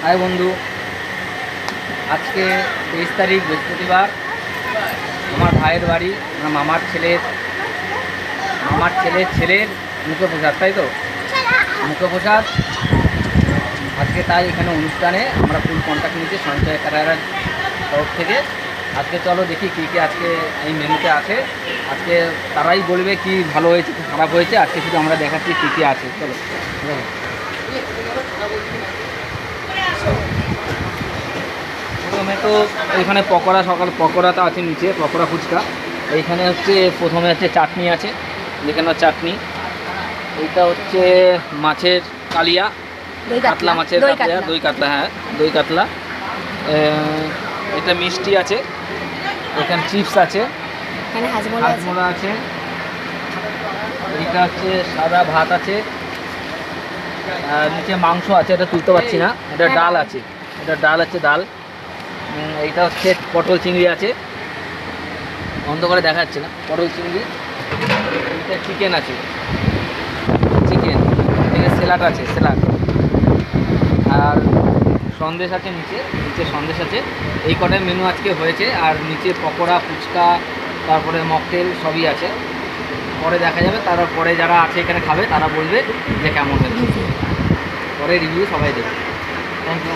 High বন্ধু, আজকে 23 তারিখ বৃহস্পতিবার। আমার ভাইয়ের বাড়ি, আমার মামার ছেলের মুখপ্রসাদ, তাই তো মুখপ্রসাদ আজকে। তাই এখানে অনুষ্ঠানে আমরা ফুল কন্ট্যাক্ট নিচ্ছি সঞ্চয় ক্যাটারার তরফ থেকে। আজকে চলো দেখি কী কী আজকে এই মেনুতে আছে। আজকে তারাই বলবে কি ভালো হয়েছে কি খারাপ হয়েছে। আজকে শুধু আমরা দেখাচ্ছি কী কী আছে। চলো প্রথমে তো এইখানে পকোড়া তো আছে নিচে, পকোড়া ফুচকা। এইখানে হচ্ছে প্রথমে হচ্ছে চাটনি আছে, যেখানে চাটনি। এইটা হচ্ছে মাছের কালিয়া, কাতলা মাছের কালিয়া, দই কাতলা, হ্যাঁ দই কাতলা। এটা মিষ্টি আছে, এখানে চিপস আছে, হাজমোলা আছে। এইটা হচ্ছে সাদা ভাত আছে, আর নিচে মাংস আছে, এটা তুলতে পারছি না। এটা ডাল আছে, ডাল। এইটা হচ্ছে পটল চিংড়ি আছে, অন্ধকারে দেখা যাচ্ছে না। পটল চিংড়ি। এইটা চিকেন আছে, এখানে স্যালাড আছে, আর সন্দেশ আছে, নিচে সন্দেশ আছে। এই কটাই মেনু আজকে হয়েছে। আর নিচে পকোড়া, ফুচকা, তারপরে মকটেল সবই আছে। পরে দেখা যাবে, তারপরে যারা আছে এখানে খাবে তারা বলবে যে কেমন হয়েছে। পরে রিভিউ সবাই দেবে। Thank you.